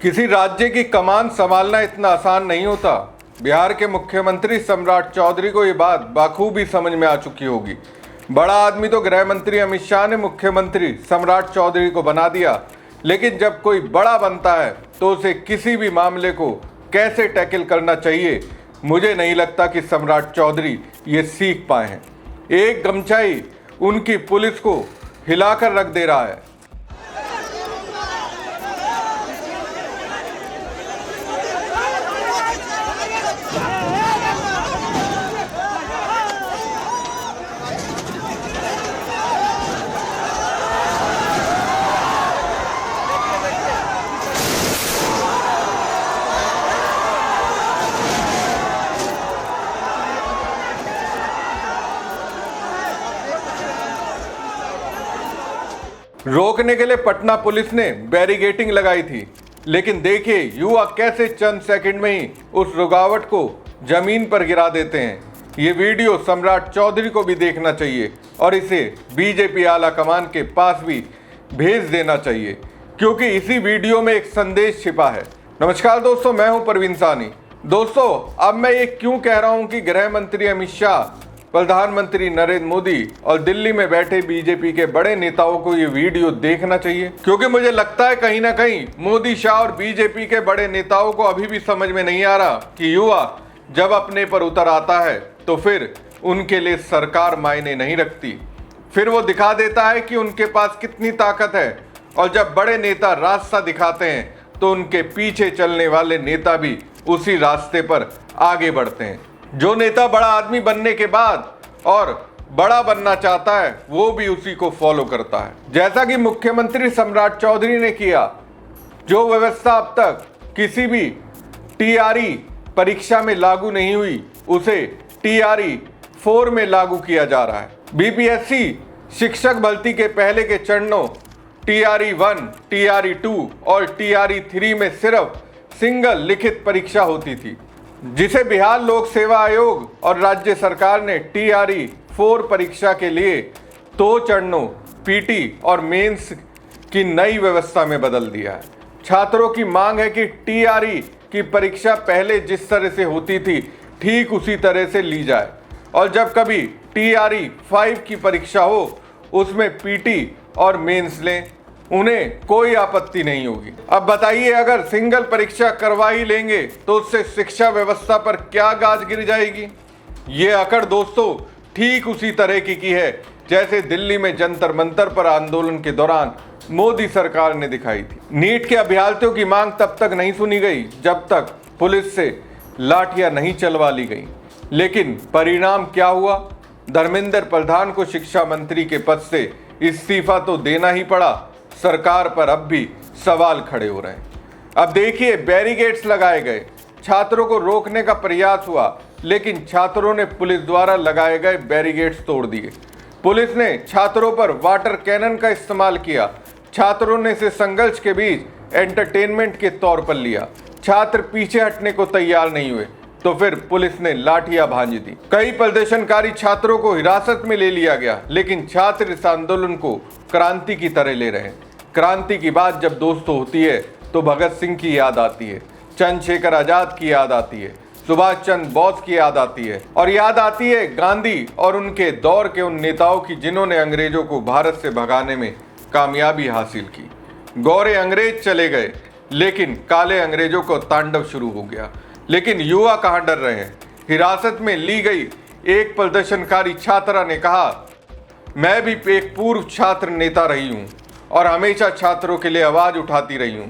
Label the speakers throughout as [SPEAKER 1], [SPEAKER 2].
[SPEAKER 1] किसी राज्य की कमान संभालना इतना आसान नहीं होता। बिहार के मुख्यमंत्री सम्राट चौधरी को ये बात बाखूबी समझ में आ चुकी होगी। बड़ा आदमी तो गृह मंत्री अमित शाह ने मुख्यमंत्री सम्राट चौधरी को बना दिया, लेकिन जब कोई बड़ा बनता है तो उसे किसी भी मामले को कैसे टैकल करना चाहिए, मुझे नहीं लगता कि सम्राट चौधरी ये सीख पाए हैं। एक गमछाई उनकी पुलिस को हिलाकर रख दे रहा है। रोकने के लिए पटना पुलिस ने बैरिगेटिंग लगाई थी, लेकिन देखिए युवा कैसे चंद सेकंड में ही उस रुकावट को जमीन पर गिरा देते हैं। ये वीडियो सम्राट चौधरी को भी देखना चाहिए और इसे बीजेपी आला कमान के पास भी भेज देना चाहिए, क्योंकि इसी वीडियो में एक संदेश छिपा है। नमस्कार दोस्तों, मैं हूं परवीन सानी। दोस्तों, अब मैं ये क्यों कह रहा हूं कि गृह मंत्री अमित शाह, प्रधानमंत्री नरेंद्र मोदी और दिल्ली में बैठे बीजेपी के बड़े नेताओं को ये वीडियो देखना चाहिए, क्योंकि मुझे लगता है कहीं ना कहीं मोदी, शाह और बीजेपी के बड़े नेताओं को अभी भी समझ में नहीं आ रहा कि युवा जब अपने पर उतर आता है तो फिर उनके लिए सरकार मायने नहीं रखती। फिर वो दिखा देता है कि उनके पास कितनी ताकत है, और जब बड़े नेता रास्ता दिखाते हैं तो उनके पीछे चलने वाले नेता भी उसी रास्ते पर आगे बढ़ते हैं। जो नेता बड़ा आदमी बनने के बाद और बड़ा बनना चाहता है वो भी उसी को फॉलो करता है, जैसा कि मुख्यमंत्री सम्राट चौधरी ने किया। जो व्यवस्था अब तक किसी भी टीआरई परीक्षा में लागू नहीं हुई, उसे टीआरई 4 में लागू किया जा रहा है। बीपीएससी शिक्षक भर्ती के पहले के चरणों टीआरई 1, टीआरई 2 और टीआरई 3 में सिर्फ सिंगल लिखित परीक्षा होती थी, जिसे बिहार लोक सेवा आयोग और राज्य सरकार ने टीआरई 4 परीक्षा के लिए 2 चरणों पीटी और मेंस की नई व्यवस्था में बदल दिया है। छात्रों की मांग है कि टीआरई की परीक्षा पहले जिस तरह से होती थी ठीक उसी तरह से ली जाए, और जब कभी टीआरई 5 की परीक्षा हो उसमें पीटी और मेंस लें, उन्हें कोई आपत्ति नहीं होगी। अब बताइए, अगर सिंगल परीक्षा करवा ही लेंगे तो उससे शिक्षा व्यवस्था पर क्या गाज गिर जाएगी। ये अकड़ दोस्तों ठीक उसी तरह की है जैसे दिल्ली में जंतर मंतर पर आंदोलन के दौरान मोदी सरकार ने दिखाई थी। नीट के अभ्यर्थियों की मांग तब तक नहीं सुनी गई जब तक पुलिस से लाठियां नहीं चलवा ली गई, लेकिन परिणाम क्या हुआ? धर्मेंद्र प्रधान को शिक्षा मंत्री के पद से इस्तीफा तो देना ही पड़ा। सरकार पर अब भी सवाल खड़े हो रहे हैं। अब देखिए, बैरिकेड्स लगाए गए, छात्रों को रोकने का प्रयास हुआ, लेकिन छात्रों ने पुलिस द्वारा लगाए गए बैरिकेड्स तोड़ दिए। पुलिस ने छात्रों पर वाटर कैनन का इस्तेमाल किया। छात्रों ने इसे संघर्ष के बीच एंटरटेनमेंट के तौर पर लिया। छात्र पीछे हटने को तैयार नहीं हुए तो फिर पुलिस ने लाठियां भांज दी। कई प्रदर्शनकारी छात्रों को हिरासत में ले लिया गया, लेकिन छात्र इस आंदोलन को क्रांति की तरह ले रहे हैं। क्रांति की बात जब दोस्तों होती है तो भगत सिंह की याद आती है, चंद्रशेखर आजाद की याद आती है, सुभाष चंद्र बोस की याद आती है, और याद आती है गांधी और उनके दौर के उन नेताओं की जिन्होंने अंग्रेजों को भारत से भगाने में कामयाबी हासिल की। गोरे अंग्रेज चले गए, लेकिन काले अंग्रेजों को तांडव शुरू हो गया। लेकिन युवा कहाँ डर रहे हैं? हिरासत में ली गई एक प्रदर्शनकारी छात्रा ने कहा, मैं भी एक पूर्व छात्र नेता रही हूँ और हमेशा छात्रों के लिए आवाज उठाती रही हूँ।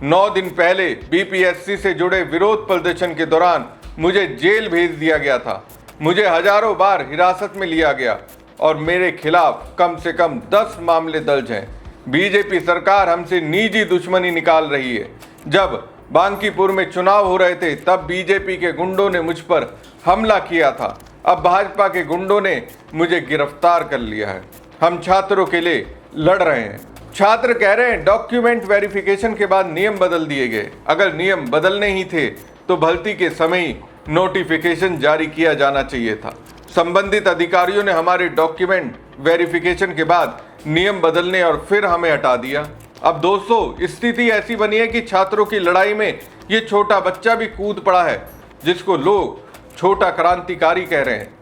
[SPEAKER 1] 9 दिन पहले बीपीएससी से जुड़े विरोध प्रदर्शन के दौरान मुझे जेल भेज दिया गया था। मुझे हजारों बार हिरासत में लिया गया और मेरे खिलाफ कम से कम 10 मामले दर्ज हैं। बीजेपी सरकार हमसे निजी दुश्मनी निकाल रही है। जब बांकीपुर में चुनाव हो रहे थे तब बीजेपी के गुंडों ने मुझ पर हमला किया था। अब भाजपा के गुंडों ने मुझे गिरफ्तार कर लिया है। हम छात्रों के लिए लड़ रहे हैं। छात्र कह रहे हैं डॉक्यूमेंट वेरिफिकेशन के बाद नियम बदल दिए गए। अगर नियम बदलने ही थे तो भर्ती के समय ही नोटिफिकेशन जारी किया जाना चाहिए था। संबंधित अधिकारियों ने हमारे डॉक्यूमेंट वेरिफिकेशन के बाद नियम बदलने और फिर हमें हटा दिया। अब दोस्तों स्थिति ऐसी बनी है कि छात्रों की लड़ाई में ये छोटा बच्चा भी कूद पड़ा है, जिसको लोग छोटा क्रांतिकारी कह रहे हैं।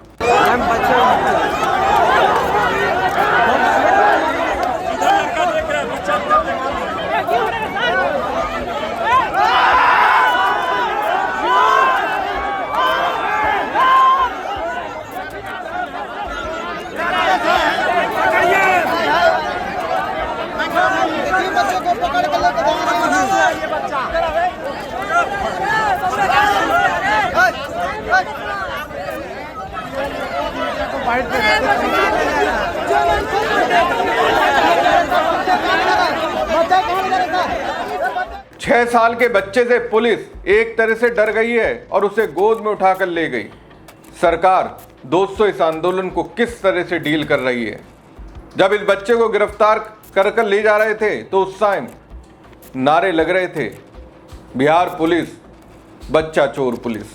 [SPEAKER 1] 6 साल के बच्चे से पुलिस एक तरह से डर गई है और उसे गोद में उठाकर ले गई। सरकार दोस्तों इस आंदोलन को किस तरह से डील कर रही है? जब इस बच्चे को गिरफ्तार कर ले जा रहे थे तो उस टाइम नारे लग रहे थे, बिहार पुलिस बच्चा चोर पुलिस।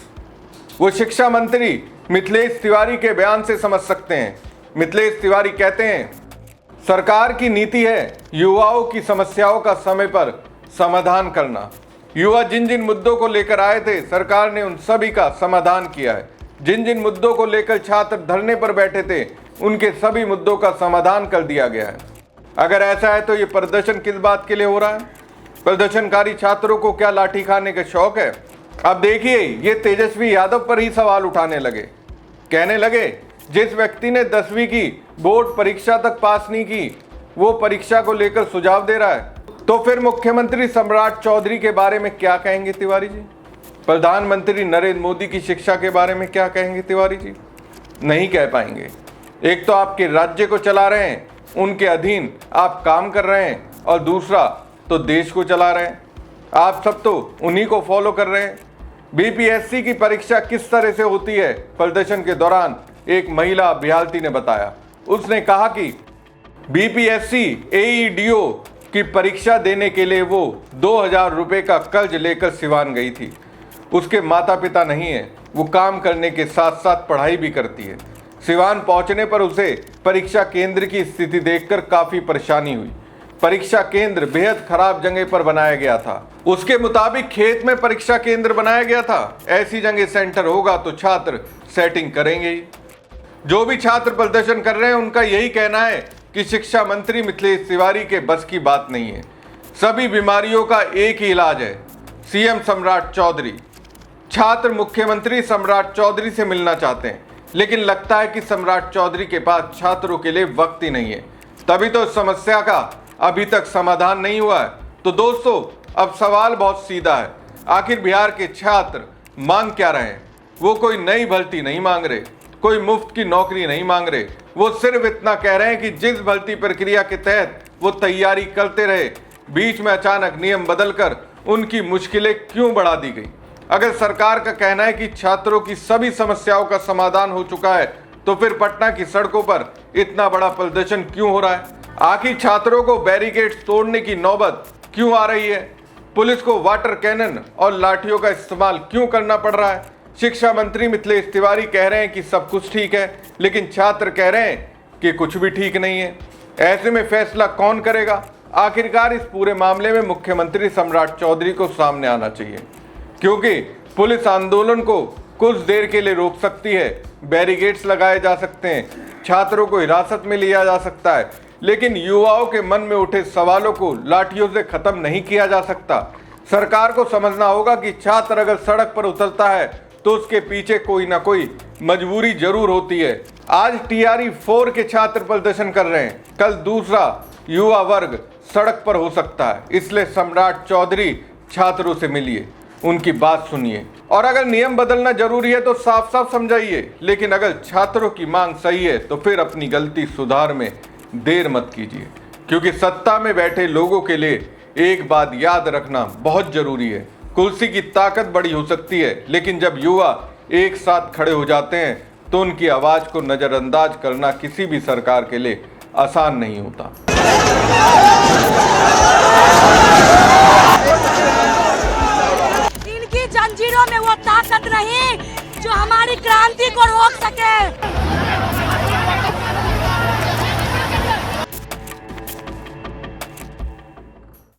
[SPEAKER 1] वो शिक्षा मंत्री मिथिलेश तिवारी के बयान से समझ सकते हैं। मिथिलेश तिवारी कहते हैं, सरकार की नीति है युवाओं की समस्याओं का समय पर समाधान करना। युवा जिन जिन मुद्दों को लेकर आए थे, सरकार ने उन सभी का समाधान किया है। जिन जिन मुद्दों को लेकर छात्र धरने पर बैठे थे, उनके सभी मुद्दों का समाधान कर दिया गया है। अगर ऐसा है तो ये प्रदर्शन किस बात के लिए हो रहा है? प्रदर्शनकारी छात्रों को क्या लाठी खाने का शौक है? अब देखिए, ये तेजस्वी यादव पर ही सवाल उठाने लगे। कहने लगे, जिस व्यक्ति ने 10वीं की बोर्ड परीक्षा तक पास नहीं की, वो परीक्षा को लेकर सुझाव दे रहा है, तो फिर मुख्यमंत्री सम्राट चौधरी के बारे में क्या कहेंगे तिवारी जी? प्रधानमंत्री नरेंद्र मोदी की शिक्षा के बारे में क्या कहेंगे तिवारी जी? नहीं कह पाएंगे। एक तो आपके राज्य को चला रहे हैं, उनके अधीन आप काम कर रहे हैं, और दूसरा तो देश को चला रहे हैं। आप सब तो उन्हीं को फॉलो कर रहे हैं। बीपीएससी की परीक्षा किस तरह से होती है, प्रदर्शन के दौरान एक महिला अभ्यर्थी ने बताया। उसने कहा कि बीपीएससी एईडीओ की परीक्षा देने के लिए वो 2000 रुपये का कर्ज लेकर सिवान गई थी। उसके माता पिता नहीं है, वो काम करने के साथ साथ पढ़ाई भी करती है। सिवान पहुंचने पर उसे परीक्षा केंद्र की स्थिति देखकर काफ़ी परेशानी हुई। परीक्षा केंद्र बेहद खराब जगह पर बनाया गया था। उसके मुताबिक खेत में परीक्षा केंद्र बनाया गया था। ऐसी जगह सेंटर होगा तो छात्र सेटिंग करेंगे ही। जो भी छात्र प्रदर्शन कर रहे हैं, उनका यही कहना है कि शिक्षा मंत्री मिथिलेश तिवारी के बस की बात नहीं है। सभी बीमारियों का एक ही इलाज है, सीएम सम्राट चौधरी। छात्र मुख्यमंत्री सम्राट चौधरी से मिलना चाहते हैं, लेकिन लगता है कि सम्राट चौधरी के पास छात्रों के लिए वक्त ही नहीं है। तभी तो इस समस्या का अभी तक समाधान नहीं हुआ है। तो दोस्तों, अब सवाल बहुत सीधा है, आखिर बिहार के छात्र मांग क्या रहे हैं? वो कोई नई भर्ती नहीं मांग रहे, कोई मुफ्त की नौकरी नहीं मांग रहे। वो सिर्फ इतना कह रहे हैं कि जिस भर्ती प्रक्रिया के तहत वो तैयारी करते रहे, बीच में अचानक नियम बदलकर उनकी मुश्किलें क्यों बढ़ा दी गई? अगर सरकार का कहना है कि छात्रों की सभी समस्याओं का समाधान हो चुका है, तो फिर पटना की सड़कों पर इतना बड़ा प्रदर्शन क्यों हो रहा है? आखिर छात्रों को बैरिकेड्स तोड़ने की नौबत क्यों आ रही है? पुलिस को वाटर कैनन और लाठियों का इस्तेमाल क्यों करना पड़ रहा है? शिक्षा मंत्री मिथिलेश तिवारी कह रहे हैं कि सब कुछ ठीक है, लेकिन छात्र कह रहे हैं कि कुछ भी ठीक नहीं है। ऐसे में फैसला कौन करेगा? आखिरकार इस पूरे मामले में मुख्यमंत्री सम्राट चौधरी को सामने आना चाहिए, क्योंकि पुलिस आंदोलन को कुछ देर के लिए रोक सकती है, बैरिकेड्स लगाए जा सकते हैं, छात्रों को हिरासत में लिया जा सकता है, लेकिन युवाओं के मन में उठे सवालों को लाठियों से खत्म नहीं किया जा सकता। सरकार को समझना होगा कि छात्र अगर सड़क पर उतरता है तो उसके पीछे कोई ना कोई मजबूरी जरूर होती है। आज टीआरई 4 के छात्र प्रदर्शन कर रहे हैं, कल दूसरा युवा वर्ग सड़क पर हो सकता है। इसलिए सम्राट चौधरी छात्रों से मिलिए, उनकी बात सुनिए, और अगर नियम बदलना जरूरी है तो साफ साफ समझाइए। लेकिन अगर छात्रों की मांग सही है तो फिर अपनी गलती सुधार में देर मत कीजिए, क्योंकि सत्ता में बैठे लोगों के लिए एक बात याद रखना बहुत जरूरी है। कुर्सी की ताकत बड़ी हो सकती है, लेकिन जब युवा एक साथ खड़े हो जाते हैं तो उनकी आवाज को नजरअंदाज करना किसी भी सरकार के लिए आसान नहीं होता।
[SPEAKER 2] इनकी जंजीरों में वो ताकत नहीं जो हमारी क्रांति को रोक सके।